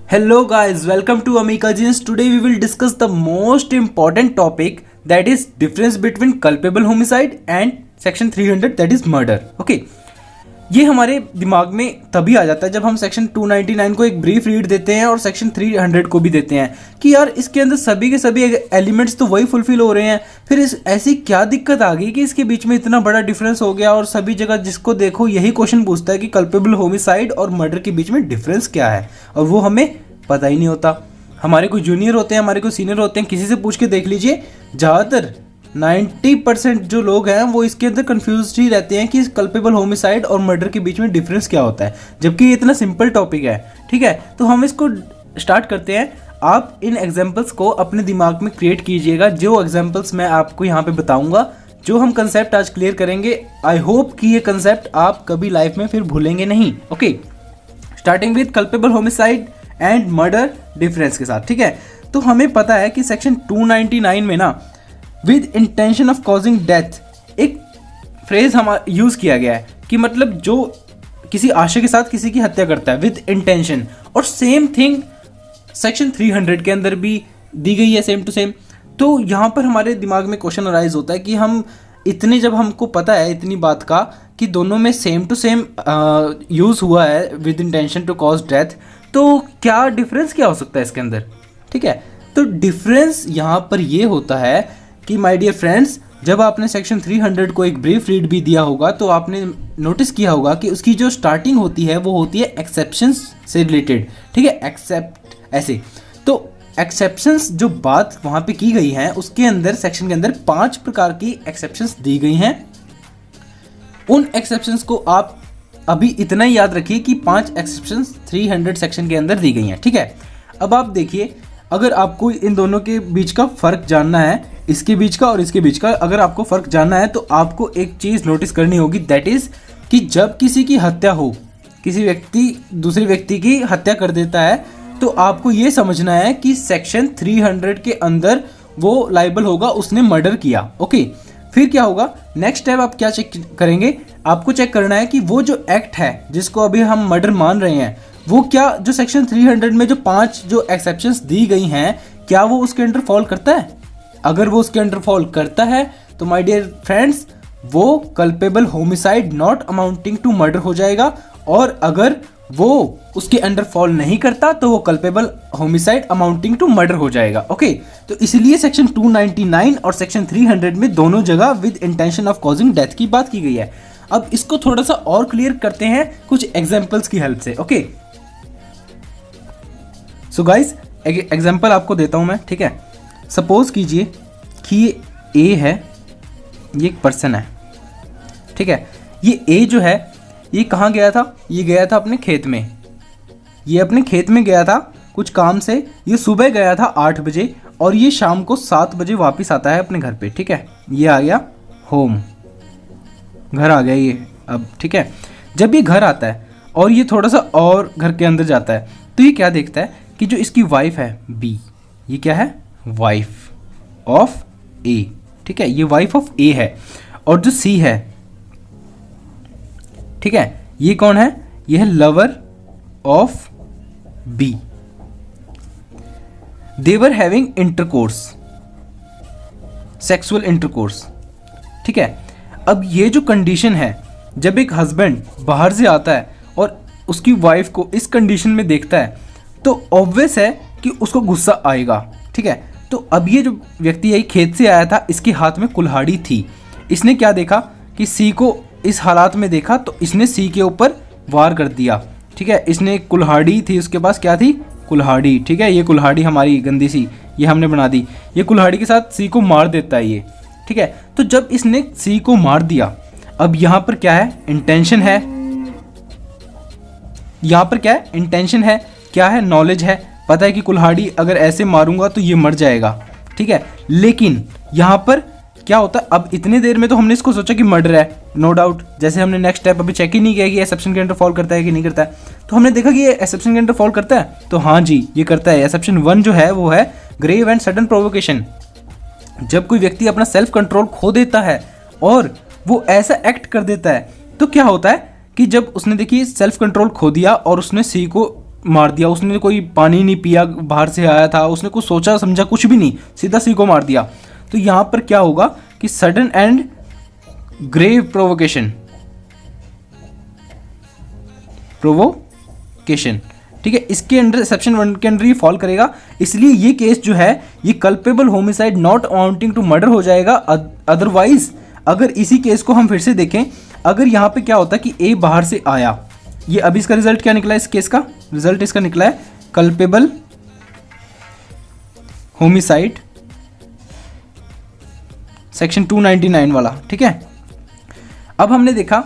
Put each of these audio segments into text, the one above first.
Hello guys, welcome to Amica Jeans. Today we will discuss the most important topic, that is difference between culpable homicide and section 300, that is murder. Okay. ये हमारे दिमाग में तभी आ जाता है जब हम सेक्शन 299 को एक ब्रीफ रीड देते हैं और सेक्शन 300 को भी देते हैं कि यार इसके अंदर सभी के सभी एलिमेंट्स तो वही फुलफिल हो रहे हैं, फिर ऐसी क्या दिक्कत आ गई कि इसके बीच में इतना बड़ा डिफरेंस हो गया। और सभी जगह जिसको देखो यही क्वेश्चन पूछता है कि कल्पेबल होमिसाइड और मर्डर के बीच में डिफरेंस क्या है, और वो हमें पता ही नहीं होता। हमारे कोई जूनियर होते हैं, हमारे कोई सीनियर होते हैं, किसी से पूछ के देख लीजिए, ज़्यादातर 90% जो लोग हैं वो इसके अंदर कंफ्यूज ही रहते हैं कि कल्पेबल होमिसाइड और मर्डर के बीच में डिफरेंस क्या होता है, जबकि ये इतना सिंपल टॉपिक है। ठीक है, तो हम इसको स्टार्ट करते हैं। आप इन एग्जांपल्स को अपने दिमाग में क्रिएट कीजिएगा। जो एग्जांपल्स मैं आपको यहाँ पे बताऊंगा, जो हम कंसेप्ट आज क्लियर करेंगे, आई होप कि ये कंसेप्ट आप कभी लाइफ में फिर भूलेंगे नहीं। Okay, starting with culpable homicide and murder difference के साथ। ठीक है, तो हमें पता है कि सेक्शन 299 में ना with intention of causing death एक फ्रेज हमारा यूज किया गया है कि मतलब जो किसी आशय के साथ किसी की हत्या करता है विद इंटेंशन, और सेम थिंग सेक्शन 300 के अंदर भी दी गई है, सेम टू सेम। तो यहाँ पर हमारे दिमाग में क्वेश्चन अराइज होता है कि हम इतने, जब हमको पता है इतनी बात का कि दोनों में सेम टू सेम यूज हुआ है with intention to cause death, तो क्या डिफरेंस क्या हो सकता है इसके अंदर। ठीक है, तो डिफरेंस यहाँ पर ये होता है कि माय डियर फ्रेंड्स, जब आपने सेक्शन 300 को एक ब्रीफ रीड भी दिया होगा तो आपने नोटिस किया होगा कि उसकी जो स्टार्टिंग होती है वो होती है एक्सेप्शंस से रिलेटेड। ठीक है, एक्सेप्ट ऐसे, तो एक्सेप्शंस जो बात वहाँ पे की गई है उसके अंदर सेक्शन के अंदर 5 प्रकार की एक्सेप्शंस दी गई हैं। उन एक्सेप्शंस को आप अभी इतना ही याद रखिए कि 5 एक्सेप्शंस 300 सेक्शन के अंदर दी गई हैं। ठीक है, अब आप देखिए, अगर आपको इन दोनों के बीच का फ़र्क जानना है, इसके बीच का और इसके बीच का अगर आपको फ़र्क जानना है, तो आपको एक चीज़ नोटिस करनी होगी, दैट इज़ कि जब किसी की हत्या हो, किसी व्यक्ति दूसरे व्यक्ति की हत्या कर देता है, तो आपको ये समझना है कि सेक्शन 300 के अंदर वो लायबल होगा, उसने मर्डर किया। ओके, फिर क्या होगा, नेक्स्ट स्टेप आप क्या चेक करेंगे, आपको चेक करना है कि वो जो एक्ट है जिसको अभी हम मर्डर मान रहे हैं, वो क्या जो सेक्शन 300 में जो 5 जो एक्सेप्शंस दी गई हैं, क्या वो उसके अंडर फॉल करता है। अगर वो उसके अंडर फॉल करता है तो माय डियर फ्रेंड्स वो culpable homicide not amounting to murder हो जाएगा, और अगर वो उसके अंडर फॉल नहीं करता तो वो culpable homicide amounting to murder हो जाएगा। ओके, तो इसलिए सेक्शन 299 और सेक्शन 300 में दोनों जगह with intention of causing death की बात की गई है। अब इसको थोड़ा सा और क्लियर करते हैं कुछ एग्जांपल्स की हेल्प से। ओके, सो गाइस, एग्जांपल आपको देता हूं मैं। ठीक है, सपोज कीजिए कि ये ए है, ये एक पर्सन है। ठीक है, ये ए जो है ये कहाँ गया था, ये गया था अपने खेत में। ये अपने खेत में गया था कुछ काम से, ये सुबह गया था 8 बजे और ये शाम को 7 बजे वापस आता है अपने घर पे। ठीक है, ये आ गया होम, घर आ गया ये अब। ठीक है, जब ये घर आता है और ये थोड़ा सा और घर के अंदर जाता है, तो ये क्या देखता है कि जो इसकी वाइफ है बी, ये क्या है, वाइफ ऑफ ए। ठीक है, ये वाइफ ऑफ ए है, और जो सी है, ठीक है, ये कौन है, ये है lover of B. They were having intercourse, sexual intercourse. ठीक है, अब ये जो कंडीशन है, जब एक हस्बैंड बाहर से आता है और उसकी वाइफ को इस कंडीशन में देखता है, तो ऑब्वियस है कि उसको गुस्सा आएगा। ठीक है, तो अब ये जो व्यक्ति है खेत से आया था, इसके हाथ में कुल्हाड़ी थी। इसने क्या देखा कि सी को इस हालात में देखा, तो इसने सी के ऊपर वार कर दिया। ठीक है, इसने कुल्हाड़ी थी, उसके पास क्या थी, कुल्हाड़ी। ठीक है, ये कुल्हाड़ी हमारी गंदी सी ये हमने बना दी, ये कुल्हाड़ी के साथ सी को मार देता है ये। ठीक है, तो जब इसने सी को मार दिया, अब यहाँ पर क्या है, इंटेंशन है। यहाँ पर क्या है, इंटेंशन है, क्या है, नॉलेज है, पता है कि कुल्हाड़ी अगर ऐसे मारूंगा तो ये मर जाएगा। ठीक है, लेकिन यहाँ पर क्या होता है, अब इतने देर में तो हमने इसको सोचा कि मर्डर है, नो डाउट। जैसे हमने नेक्स्ट स्टेप अभी चेक ही नहीं किया कि एक्सेप्शन के अंडर फॉल करता है कि नहीं करता है, तो हमने देखा कि ये एक्सेप्शन के अंडर फॉल करता है, तो हाँ जी ये करता है। एक्सेप्शन 1 जो है वो है ग्रेव एंड सडन प्रोवोकेशन। जब कोई व्यक्ति अपना सेल्फ कंट्रोल खो देता है और वो ऐसा एक्ट कर देता है, तो क्या होता है कि जब उसने देखिए सेल्फ कंट्रोल खो दिया और उसने सी को मार दिया, उसने कोई पानी नहीं पिया, बाहर से आया था, उसने कुछ सोचा समझा कुछ भी नहीं, सीधा सी को मार दिया। तो यहाँ पर क्या होगा कि सडन एंड ग्रेव प्रोवोकेशन, ठीक है, इसके अंडर सेक्शन 1 के अंडर ये फॉल करेगा। इसलिए ये केस जो है ये culpable homicide not amounting to murder हो जाएगा। अदरवाइज अगर इसी केस को हम फिर से देखें, अगर यहाँ पे क्या होता कि ए बाहर से आया, ये अभी इसका रिजल्ट क्या निकला है, इस केस का रिजल्ट इसका निकला है कल्पेबल होमिसाइड सेक्शन 299 वाला, ठीक है। अब हमने देखा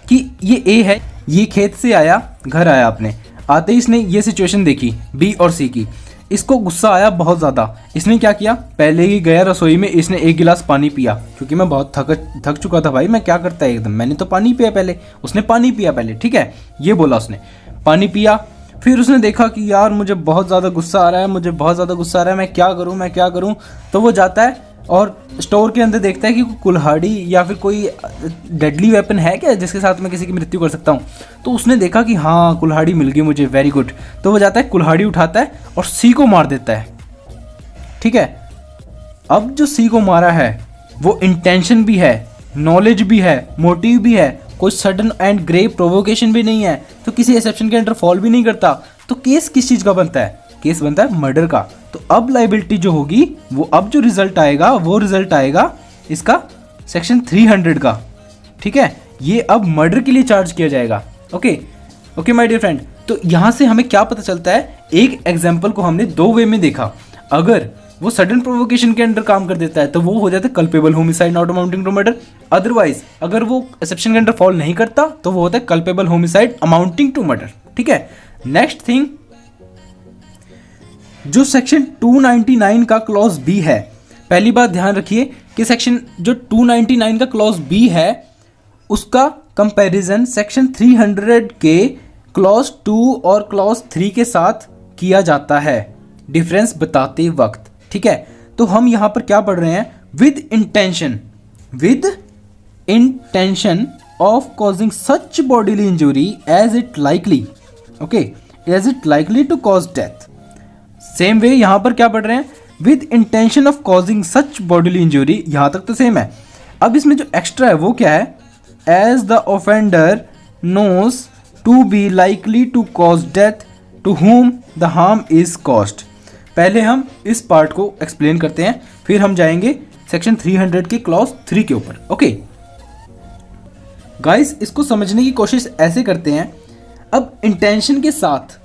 कि ये ए है, ये खेत से आया, घर आया, अपने आते ही इसने ये सिचुएशन देखी बी और सी की, इसको गुस्सा आया बहुत ज़्यादा। इसने क्या किया, पहले ही गया रसोई में, इसने 1 गिलास पानी पिया, क्योंकि मैं बहुत थक चुका था भाई, मैं क्या करता है एकदम, मैंने तो पानी पिया पहले, उसने पानी पिया पहले, ठीक है, ये बोला उसने, पानी पिया। फिर उसने देखा कि यार मुझे बहुत ज़्यादा गुस्सा आ रहा है, मुझे बहुत ज़्यादा गुस्सा आ रहा है, मैं क्या करूँ। तो वो जाता है और स्टोर के अंदर देखता है कि कुल्हाड़ी या फिर कोई डेडली वेपन है क्या जिसके साथ मैं किसी की मृत्यु कर सकता हूँ। तो उसने देखा कि हाँ कुल्हाड़ी मिल गई मुझे, वेरी गुड। तो वो जाता है, कुल्हाड़ी उठाता है और सी को मार देता है, ठीक है। अब जो सी को मारा है वो इंटेंशन भी है, नॉलेज भी है, मोटिव भी है, कोई सडन एंड ग्रेव प्रोवोकेशन भी नहीं है, तो किसी एक्सेप्शन के अंडर फॉल भी नहीं करता। तो केस किस चीज़ का बनता है, केस बनता है मर्डर का। तो अब लाइबिलिटी जो होगी वो अब जो रिजल्ट आएगा वो रिजल्ट आएगा इसका सेक्शन 300 का, ठीक है। ये अब मर्डर के लिए चार्ज किया जाएगा। ओके माय डियर फ्रेंड, तो यहाँ से हमें क्या पता चलता है, एक एग्जाम्पल को हमने 2 वे में देखा। अगर वो सडन प्रोवोकेशन के अंडर काम कर देता है तो वो हो जाता है culpable homicide not amounting to murder. Otherwise अगर वो एक्सेप्शन के अंडर फॉल नहीं करता तो वो होता है culpable homicide amounting to murder, ठीक है। नेक्स्ट थिंग, जो सेक्शन 299 का क्लॉज बी है, पहली बात ध्यान रखिए कि सेक्शन जो 299 का क्लॉज बी है उसका कंपैरिजन सेक्शन 300 के क्लॉज 2 और क्लॉज 3 के साथ किया जाता है डिफरेंस बताते वक्त, ठीक है। तो हम यहां पर क्या पढ़ रहे हैं, with intention of causing such bodily injury as it likely to cause death. Same way यहां पर क्या पढ़ रहे हैं, with intention of causing such bodily injury, यहां तक तो सेम है। अब इसमें जो एक्स्ट्रा है वो क्या है, as the offender knows to be likely to cause death to whom the harm is caused. पहले हम इस पार्ट को एक्सप्लेन करते हैं, फिर हम जाएंगे सेक्शन 300 के क्लॉज 3 के ऊपर। ओके गाइस, इसको समझने की कोशिश ऐसे करते हैं। अब इंटेंशन के साथ,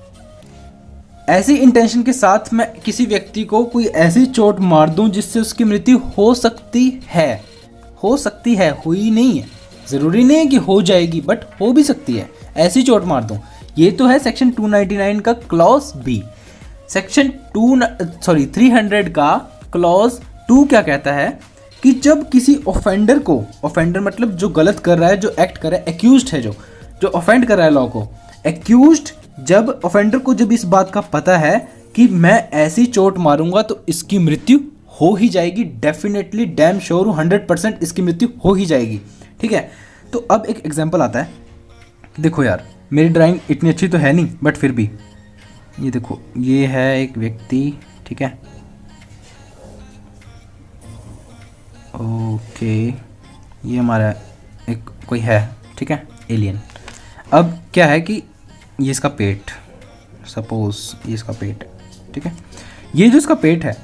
ऐसी इंटेंशन के साथ मैं किसी व्यक्ति को कोई ऐसी चोट मार दूं जिससे उसकी मृत्यु हो सकती है, हुई नहीं है, ज़रूरी नहीं है कि हो जाएगी, बट हो भी सकती है, ऐसी चोट मार दूं। ये तो है सेक्शन 299 का क्लॉज बी। सेक्शन 300 का क्लॉज 2 क्या कहता है कि जब किसी ऑफेंडर को, ऑफेंडर मतलब जो गलत कर रहा है, जो एक्ट कर रहा है, एक्यूज्ड है, जो ऑफेंड कर रहा है लॉ को, एक्यूज्ड, जब ऑफेंडर को जब इस बात का पता है कि मैं ऐसी चोट मारूंगा तो इसकी मृत्यु हो ही जाएगी, डेफिनेटली डैम श्योर हूँ, 100% इसकी मृत्यु हो ही जाएगी, ठीक है। तो अब एक एग्जांपल आता है, देखो यार मेरी ड्राइंग इतनी अच्छी तो है नहीं, बट फिर भी ये देखो, ये है एक व्यक्ति, ठीक है, ओके, ये हमारा एक कोई है, ठीक है, एलियन। अब क्या है कि ये इसका पेट, सपोज ये इसका पेट, ठीक है, ये जो इसका पेट है,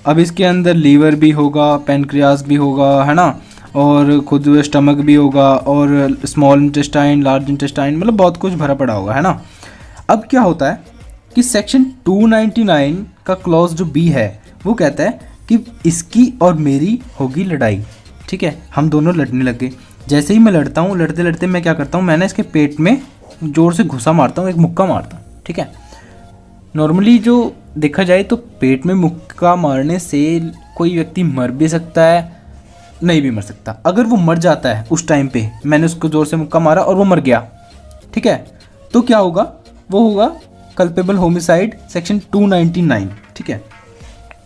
अब इसके अंदर लीवर भी होगा, पैनक्रियास भी होगा, है ना, और खुद स्टमक भी होगा, और स्मॉल इंटेस्टाइन, लार्ज इंटेस्टाइन, मतलब बहुत कुछ भरा पड़ा होगा, है ना। अब क्या होता है कि सेक्शन 299 का क्लॉज जो बी है वो कहता है कि इसकी और मेरी होगी लड़ाई, ठीक है, हम दोनों लड़ने लग गए। जैसे ही मैं लड़ता हूँ, लड़ते लड़ते मैं क्या करता हूँ, मैंने इसके पेट में जोर से घुसा मारता हूँ, एक मुक्का मारता हूँ, ठीक है। नॉर्मली जो देखा जाए तो पेट में मुक्का मारने से कोई व्यक्ति मर भी सकता है, नहीं भी मर सकता। अगर वो मर जाता है उस टाइम पे, मैंने उसको जोर से मुक्का मारा और वो मर गया, ठीक है, तो क्या होगा, वो होगा कल्पेबल होमिसाइड सेक्शन 299, ठीक है।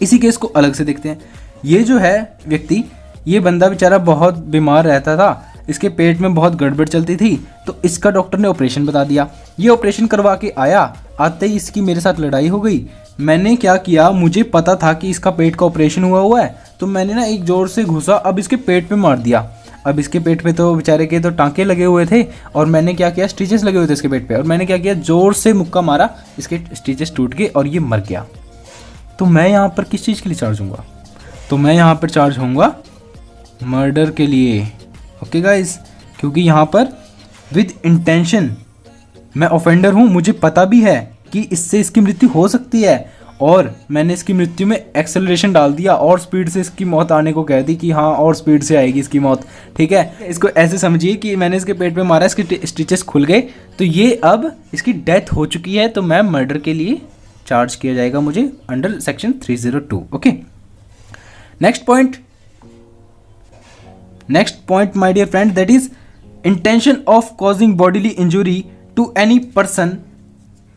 इसी केस को अलग से देखते हैं। ये जो है व्यक्ति, ये बंदा बेचारा बहुत बीमार रहता था, इसके पेट में बहुत गड़बड़ चलती थी, तो इसका डॉक्टर ने ऑपरेशन बता दिया। ये ऑपरेशन करवा के आते ही इसकी मेरे साथ लड़ाई हो गई। मैंने क्या किया, मुझे पता था कि इसका पेट का ऑपरेशन हुआ है, तो मैंने ना एक जोर से घुसा, अब इसके पेट पे मार दिया। अब इसके पेट पे तो बेचारे के तो टांके लगे हुए थे, और मैंने क्या किया, स्टिचेस लगे हुए थे इसके पेट पे, और मैंने क्या किया, जोर से मुक्का मारा, इसके स्टिचेस टूट गए और ये मर गया। तो मैं यहाँ पर किस चीज़ के लिए चार्ज होऊंगा? तो मैं यहाँ पर चार्ज होऊंगा मर्डर के लिए। ओके गाइस, क्योंकि यहाँ पर विद इंटेंशन मैं ऑफेंडर हूँ, मुझे पता भी है कि इससे इसकी मृत्यु हो सकती है, और मैंने इसकी मृत्यु में एक्सेलरेशन डाल दिया और स्पीड से इसकी मौत आने को कह दी कि हाँ और स्पीड से आएगी इसकी मौत। ठीक है, इसको ऐसे समझिए कि मैंने इसके पेट पे मारा, इसके स्टिचेस खुल गए, तो ये अब इसकी डेथ हो चुकी है, तो मैं मर्डर के लिए चार्ज किया जाएगा मुझे under section 302। Okay, next point my dear friend, that is intention of causing bodily injury to any person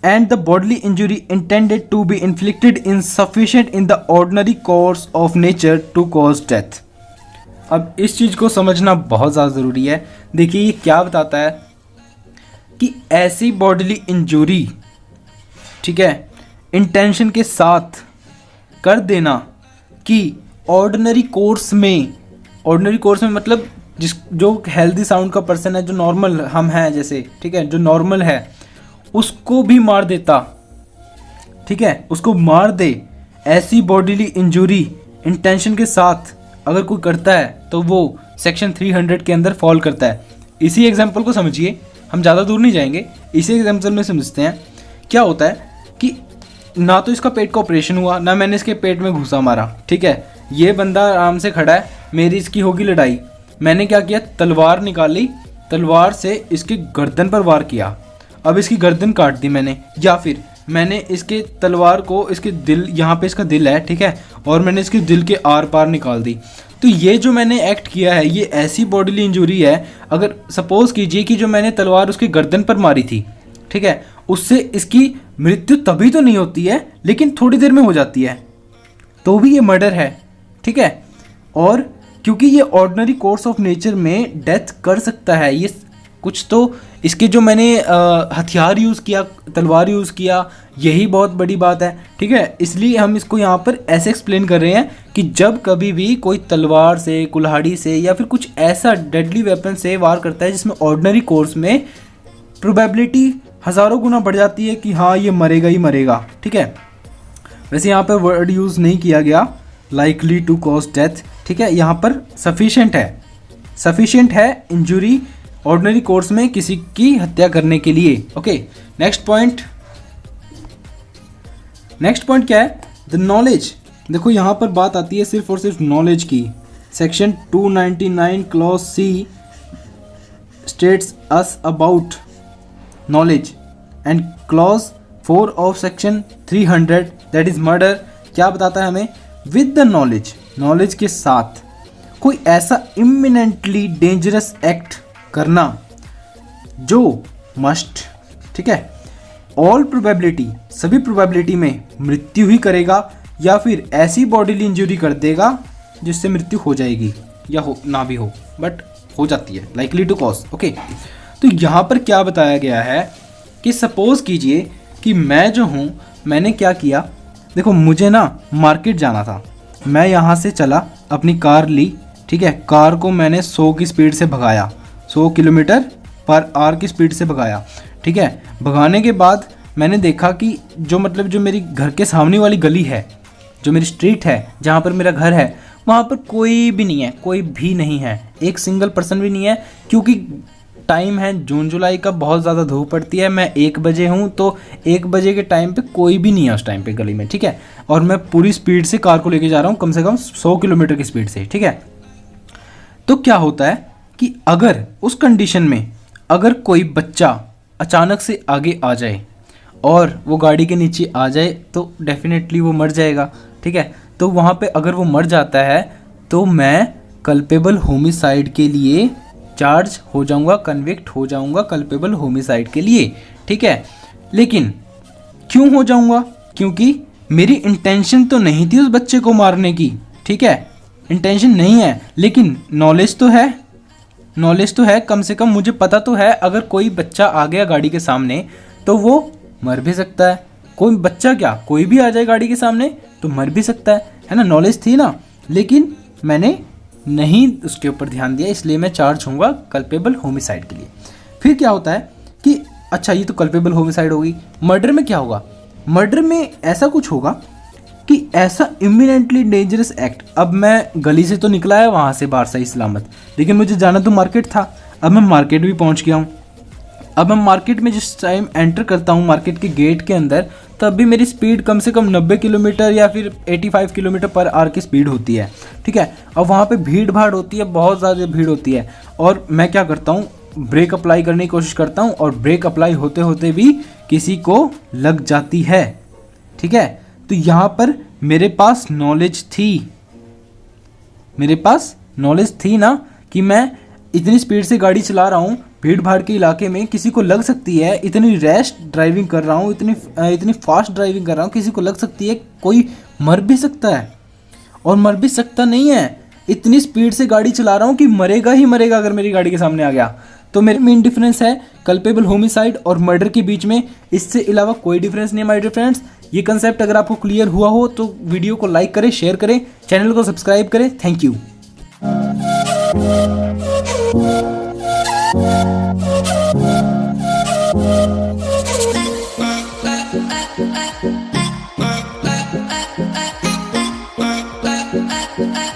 and the bodily injury intended to be inflicted insufficient in the ordinary course of nature to cause death। अब इस चीज़ को समझना बहुत ज़्यादा ज़रूरी है। देखिए ये क्या बताता है कि ऐसी बॉडीली इंजरी, ठीक है, इंटेंशन के साथ कर देना कि ऑर्डिनरी कोर्स में मतलब जो हेल्दी साउंड का पर्सन है, जो नॉर्मल हम हैं जैसे, ठीक है, जो नॉर्मल है उसको भी मार देता, ठीक है, उसको मार दे। ऐसी बॉडीली इंजरी इंटेंशन के साथ अगर कोई करता है तो वो सेक्शन 300 के अंदर फॉल करता है। इसी एग्जांपल को समझिए, हम ज़्यादा दूर नहीं जाएंगे, इसी एग्जांपल में समझते हैं। क्या होता है कि ना तो इसका पेट का ऑपरेशन हुआ, ना मैंने इसके पेट में घुसा मारा, ठीक है, ये बंदा आराम से खड़ा है, मेरी इसकी होगी लड़ाई, मैंने क्या किया, तलवार निकाली, तलवार से इसकी गर्दन पर वार किया, अब इसकी गर्दन काट दी मैंने, या फिर मैंने इसके तलवार को इसके दिल, यहाँ पे इसका दिल है, ठीक है, और मैंने इसके दिल के आर पार निकाल दी। तो ये जो मैंने एक्ट किया है ये ऐसी बॉडीली इंजरी है। अगर सपोज कीजिए कि जो मैंने तलवार उसकी गर्दन पर मारी थी, ठीक है, उससे इसकी मृत्यु तभी तो नहीं होती है, लेकिन थोड़ी देर में हो जाती है, तो भी ये मर्डर है, ठीक है। और क्योंकि ये ऑर्डिनरी कोर्स ऑफ नेचर में डेथ कर सकता है, ये कुछ तो इसके जो मैंने हथियार यूज़ किया, तलवार यूज़ किया, यही बहुत बड़ी बात है, ठीक है। इसलिए हम इसको यहाँ पर ऐसे एक्सप्लेन कर रहे हैं कि जब कभी भी कोई तलवार से, कुल्हाड़ी से या फिर कुछ ऐसा डेडली वेपन से वार करता है जिसमें ऑर्डिनरी कोर्स में प्रोबेबिलिटी हज़ारों गुना बढ़ जाती है कि हाँ ये मरेगा ही मरेगा, ठीक है। वैसे यहाँ पर वर्ड यूज़ नहीं किया गया लाइकली टू कॉज डेथ, ठीक है, यहाँ पर सफिशिएंट है इंजुरी ऑर्डिनरी कोर्स में किसी की हत्या करने के लिए। ओके, नेक्स्ट पॉइंट क्या है, द नॉलेज। देखो यहाँ पर बात आती है सिर्फ और सिर्फ नॉलेज की। Section 299 clause C states us about knowledge, and clause 4 of section 300 that is murder क्या बताता है हमें, विद द नॉलेज के साथ कोई ऐसा इमिनेंटली डेंजरस एक्ट करना जो मस्ट, ठीक है, ऑल प्रोबेबिलिटी, सभी प्रोबेबिलिटी में मृत्यु ही करेगा, या फिर ऐसी बॉडीली इंजरी कर देगा जिससे मृत्यु हो जाएगी या हो ना भी हो, बट हो जाती है, लाइकली टू कॉज। ओके, तो यहाँ पर क्या बताया गया है कि सपोज कीजिए कि मैं जो हूँ, मैंने क्या किया, देखो मुझे ना मार्केट जाना था, मैं यहाँ से चला, अपनी कार ली, ठीक है, कार को मैंने 100 की स्पीड से भगाया, 100 किलोमीटर पर आवर की स्पीड से भगाया, ठीक है। भगाने के बाद मैंने देखा कि जो मेरी घर के सामने वाली गली है, जो मेरी स्ट्रीट है, जहाँ पर मेरा घर है, वहाँ पर कोई भी नहीं है, एक सिंगल पर्सन भी नहीं है, क्योंकि टाइम है जून जुलाई का, बहुत ज़्यादा धूप पड़ती है, मैं 1 बजे हूँ, तो 1 बजे के टाइम पे कोई भी नहीं है उस टाइम पे गली में, ठीक है, और मैं पूरी स्पीड से कार को लेके जा रहा हूँ, कम से कम 100 किलोमीटर की स्पीड से, ठीक है। तो क्या होता है कि अगर उस कंडीशन में अगर कोई बच्चा अचानक से आगे आ जाए और वो गाड़ी के नीचे आ जाए तो डेफिनेटली वो मर जाएगा, ठीक है। तो वहाँ पे अगर वो मर जाता है तो मैं कल्पेबल होमिसाइड के लिए चार्ज हो जाऊँगा, कन्विक्ट हो जाऊँगा कल्पेबल होमिसाइड के लिए, ठीक है। लेकिन क्यों हो जाऊँगा, क्योंकि मेरी इंटेंशन तो नहीं थी उस बच्चे को मारने की, ठीक है, इंटेंशन नहीं है, लेकिन नॉलेज तो है, कम से कम मुझे पता तो है अगर कोई बच्चा आ गया गाड़ी के सामने तो वो मर भी सकता है। कोई बच्चा क्या, कोई भी आ जाए गाड़ी के सामने तो मर भी सकता है ना। नॉलेज थी ना, लेकिन मैंने नहीं उसके ऊपर ध्यान दिया, इसलिए मैं चार्ज होऊंगा कल्पेबल होमिसाइड के लिए। फिर क्या होता है कि अच्छा ये तो कल्पेबल होमिसाइड होगी, मर्डर में क्या होगा? मर्डर में ऐसा कुछ होगा कि ऐसा इमिनेंटली डेंजरस एक्ट। अब मैं गली से तो निकला है वहाँ से बाहर सही सलामत, लेकिन मुझे जाना तो मार्केट था। अब मैं मार्केट भी पहुँच गया हूँ। अब मैं मार्केट में जिस टाइम एंटर करता हूँ मार्केट के गेट के अंदर, तब भी मेरी स्पीड कम से कम 90 किलोमीटर या फिर 85 किलोमीटर पर आवर की स्पीड होती है, ठीक है। अब वहाँ पे भीड़ भाड़ होती है, बहुत ज़्यादा भीड़ होती है, और मैं क्या करता हूँ, ब्रेक अप्लाई करने की कोशिश करता हूँ, और ब्रेक अप्लाई होते होते भी किसी को लग जाती है, ठीक है। तो यहाँ पर मेरे पास नॉलेज थी ना कि मैं इतनी स्पीड से गाड़ी चला रहा हूँ, भीड़ भाड़ के इलाके में किसी को लग सकती है, इतनी रैश ड्राइविंग कर रहा हूँ, इतनी फास्ट ड्राइविंग कर रहा हूँ, किसी को लग सकती है, कोई मर भी सकता है। और मर भी सकता नहीं है, इतनी स्पीड से गाड़ी चला रहा हूँ कि मरेगा ही मरेगा अगर मेरी गाड़ी के सामने आ गया। तो मेरा मेन डिफरेंस है कल्पेबल होमिसाइड और मर्डर के बीच में, इससे अलावा कोई डिफरेंस नहीं है माय डियर फ्रेंड्स। ये कंसेप्ट अगर आपको क्लियर हुआ हो तो वीडियो को लाइक करें, शेयर करें, चैनल को सब्सक्राइब करें। Thank you.